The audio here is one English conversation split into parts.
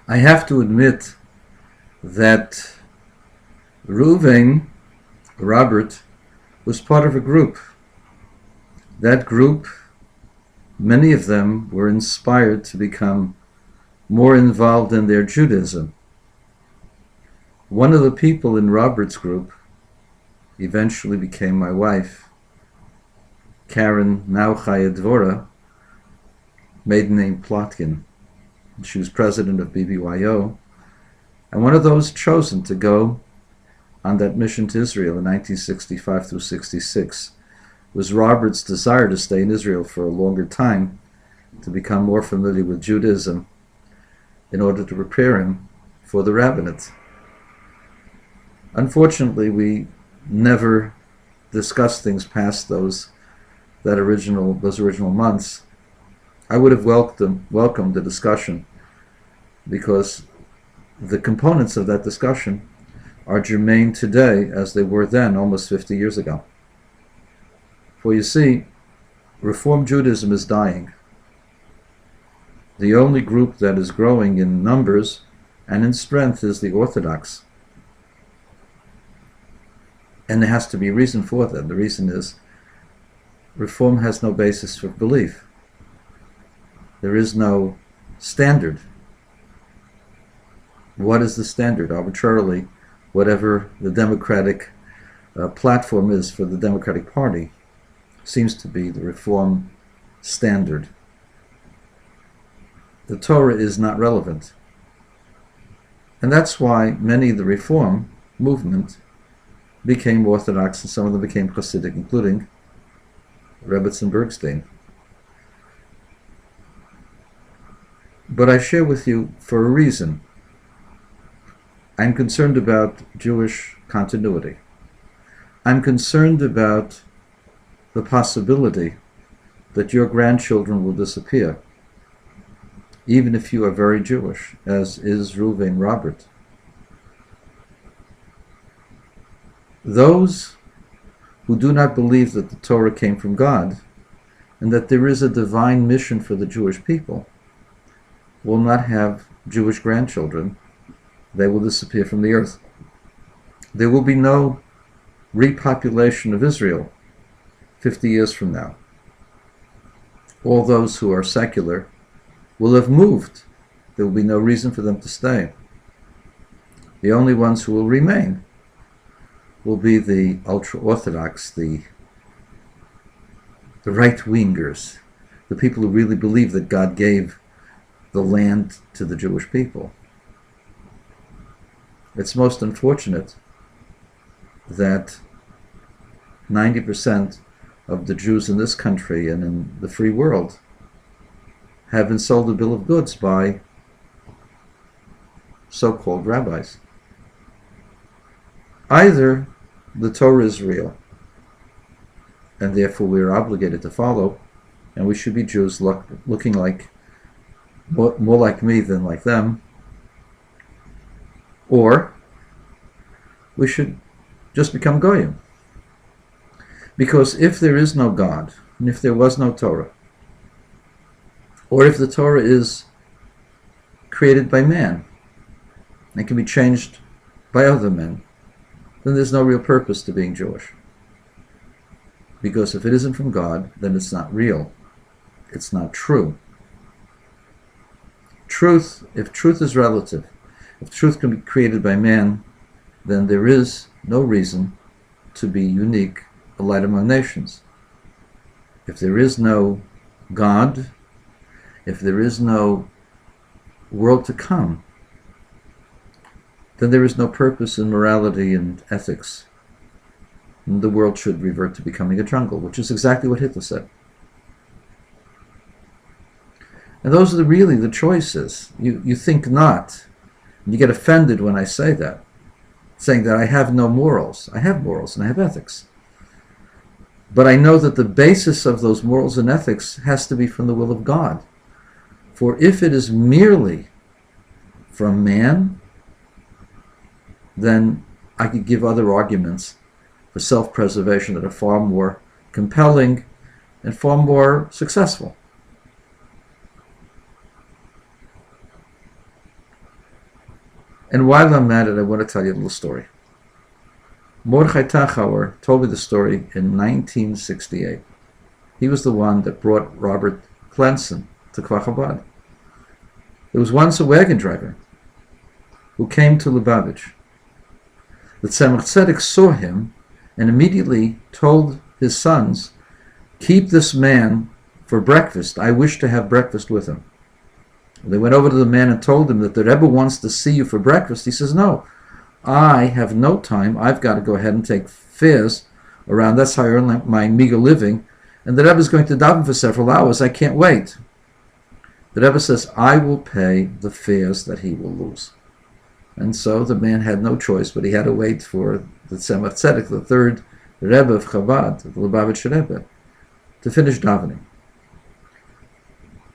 I have to admit that Reuven, Robert, was part of a group. That group, many of them were inspired to become more involved in their Judaism. One of the people in Robert's group eventually became my wife, Karen, now Chaya Dvora, maiden name Plotkin. She was president of BBYO, and one of those chosen to go on that mission to Israel in 1965 through 66 was Robert's desire to stay in Israel for a longer time, to become more familiar with Judaism, in order to prepare him for the rabbinate. Unfortunately, we never discussed things past those original months. I would have welcomed the discussion, because the components of that discussion are germane today as they were then, almost 50 years ago. For you see, Reform Judaism is dying. The only group that is growing in numbers and in strength is the Orthodox. And there has to be a reason for that. The reason is Reform has no basis for belief. There is no standard. What is the standard? Arbitrarily, whatever the Democratic platform is for the Democratic Party seems to be the Reform standard. The Torah is not relevant. And that's why many of the Reform movement became Orthodox, and some of them became Chassidic, including Rebbetzin Bergstein. But I share with you for a reason. I'm concerned about Jewish continuity. I'm concerned about the possibility that your grandchildren will disappear, even if you are very Jewish, as is Reuven Robert. Those who do not believe that the Torah came from God and that there is a divine mission for the Jewish people will not have Jewish grandchildren. They will disappear from the earth. There will be no repopulation of Israel 50 years from now. All those who are secular will have moved. There will be no reason for them to stay. The only ones who will remain will be the ultra-Orthodox, the right-wingers, the people who really believe that God gave the land to the Jewish people. It's most unfortunate that 90% of the Jews in this country and in the free world have been sold a bill of goods by so-called rabbis. Either the Torah is real, and therefore we are obligated to follow, and we should be Jews looking like more like me than like them, or we should just become Goyim. Because if there is no God, and if there was no Torah, or if the Torah is created by man and can be changed by other men, then there's no real purpose to being Jewish. Because if it isn't from God, then it's not real. It's not true. If truth is relative, if truth can be created by man, then there is no reason to be unique, a light among nations. If there is no God, if there is no world to come, then there is no purpose in morality and ethics. And the world should revert to becoming a jungle, which is exactly what Hitler said. And those are really the choices. You think not. And you get offended when I say that, saying that I have no morals. I have morals and I have ethics. But I know that the basis of those morals and ethics has to be from the will of God. For if it is merely from man, then I could give other arguments for self-preservation that are far more compelling and far more successful. And while I'm at it, I want to tell you a little story. Mordechai Tachauer told me the story in 1968. He was the one that brought Rabbi Clenson to Kfar Chabad. There was once a wagon driver who came to Lubavitch. The Tzemach Tzedek saw him and immediately told his sons, "Keep this man for breakfast. I wish to have breakfast with him." They went over to the man and told him that the Rebbe wants to see you for breakfast. He says, "No, I have no time. I've got to go ahead and take fares around. That's how I earn my meager living. And the Rebbe is going to daven for several hours. I can't wait." The Rebbe says, "I will pay the fares that he will lose." And so the man had no choice, but he had to wait for the Tzemach Tzedek, the third Rebbe of Chabad, the Lubavitch Rebbe, to finish davening.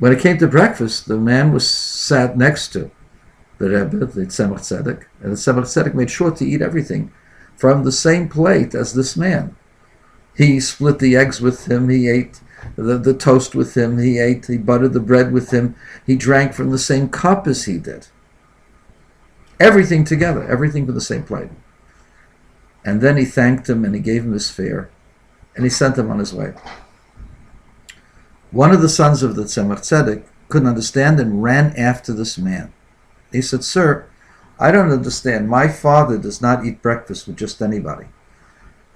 When it came to breakfast, the man was sat next to the Rebbe, the Tzemach Tzedek, and the Tzemach Tzedek made sure to eat everything from the same plate as this man. He split the eggs with him, he ate the toast with him, he buttered the bread with him, he drank from the same cup as he did. Everything together, everything from the same plate. And then he thanked him and he gave him his fare, and he sent him on his way. One of the sons of the Tzemach Tzedek couldn't understand and ran after this man. He said, "Sir, I don't understand. My father does not eat breakfast with just anybody.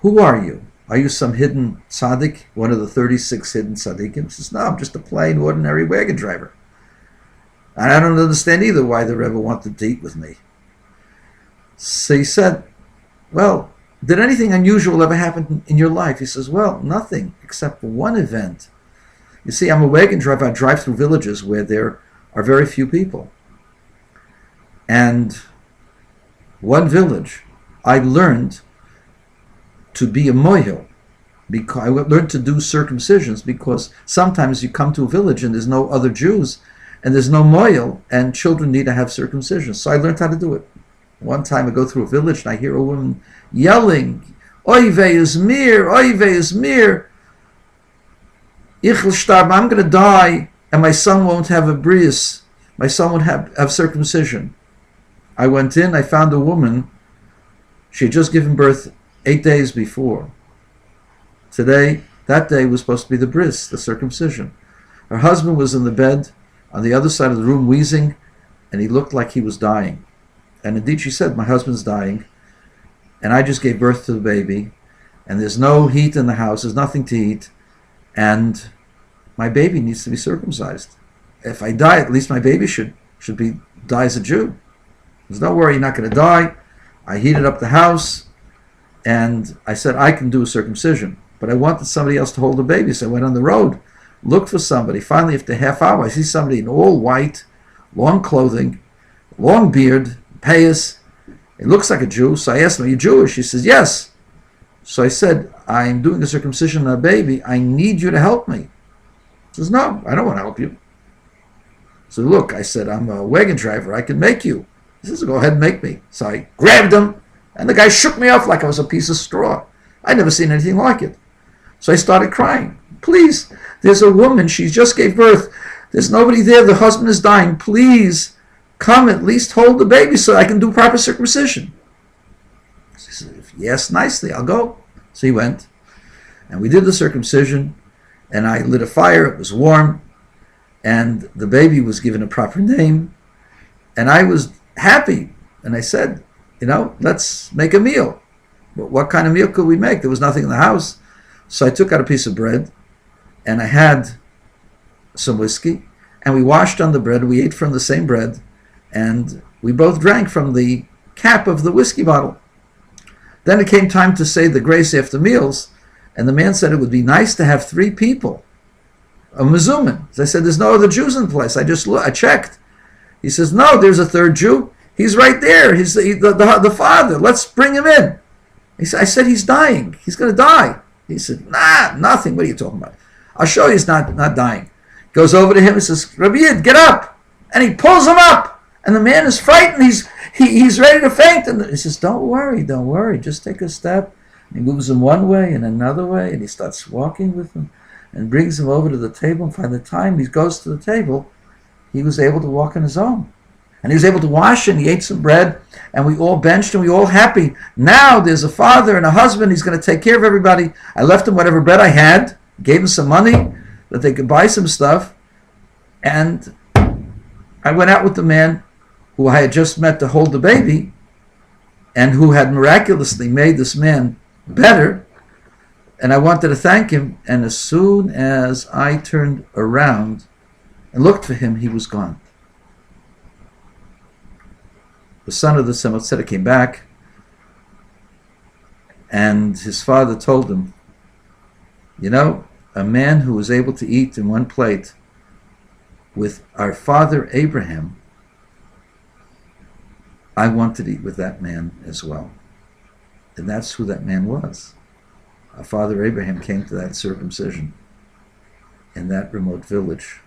Who are you? Are you some hidden tzaddik, one of the 36 hidden tzaddikim?" He says, "No, I'm just a plain, ordinary wagon driver. And I don't understand either why the Rebbe wanted to eat with me." So he said, "Well, did anything unusual ever happen in your life?" He says, "Well, nothing except one event. You see, I'm a wagon driver. I drive through villages where there are very few people. And one village, I learned to be a mohel. I learned to do circumcisions because sometimes you come to a village and there's no other Jews and there's no mohel and children need to have circumcision. So I learned how to do it. One time I go through a village and I hear a woman yelling, "Oy vey izmir, oy vey izmir. Ich will starb, I'm going to die, and my son won't have a bris. My son won't have circumcision." I went in, I found a woman. She had just given birth 8 days before. That day was supposed to be the bris, the circumcision. Her husband was in the bed on the other side of the room wheezing, and he looked like he was dying. And indeed she said, "My husband's dying, and I just gave birth to the baby, and there's no heat in the house, there's nothing to eat, and my baby needs to be circumcised. If I die, at least my baby should die as a Jew." There's no worry, you're not going to die. I heated up the house, and I said, "I can do a circumcision." But I wanted somebody else to hold the baby, so I went on the road, looked for somebody. Finally, after a half hour, I see somebody in all white, long clothing, long beard, payas. It looks like a Jew, so I asked him, "Are you Jewish?" He says, "Yes." So I said, "I'm doing a circumcision on a baby. I need you to help me." He says, "No, I don't want to help you." So look, I said, "I'm a wagon driver. I can make you." He says, "Go ahead and make me." So I grabbed him, and the guy shook me off like I was a piece of straw. I'd never seen anything like it. So I started crying. "Please, there's a woman. She just gave birth. There's nobody there. The husband is dying. Please, come at least hold the baby so I can do proper circumcision." So he said, "Yes, nicely, I'll go." So he went, and we did the circumcision, and I lit a fire. It was warm, and the baby was given a proper name, and I was happy. And I said, "Let's make a meal." But what kind of meal could we make? There was nothing in the house. So I took out a piece of bread, and I had some whiskey, and we washed on the bread. We ate from the same bread, and we both drank from the cap of the whiskey bottle. Then it came time to say the grace after meals, and the man said it would be nice to have 3 people, a mezuman. So I said, "There's no other Jews in the place. I checked." He says, "No, there's a third Jew. He's right there. He's the father. Let's bring him in." I said, "He's dying. He's going to die." He said, "Nah, nothing. What are you talking about? I'll show you he's not dying." Goes over to him and says, "Rabbi Yid, get up." And he pulls him up. And the man is frightened. He's ready to faint. And he says, don't worry. Just take a step." And he moves him one way and another way. And he starts walking with him and brings him over to the table. And by the time he goes to the table, he was able to walk on his own. And he was able to wash, and he ate some bread, and we all benched, and we were all happy. Now there's a father and a husband. He's going to take care of everybody. I left him whatever bread I had, gave him some money that they could buy some stuff, and I went out with the man who I had just met to hold the baby, and who had miraculously made this man better, and I wanted to thank him. And as soon as I turned around and looked for him, he was gone. The son of the Tzemach Tzedek came back, and his father told him, you know, a man who was able to eat in one plate with our father Abraham, I wanted to eat with that man as well. And that's who that man was. Our father Abraham came to that circumcision in that remote village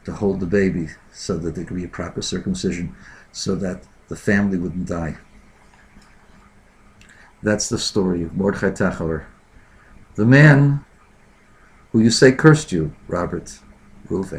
to hold the baby so that there could be a proper circumcision, so that the family wouldn't die. That's the story of Mordechai Tachauer, the man who you say cursed you, Robert Reuven.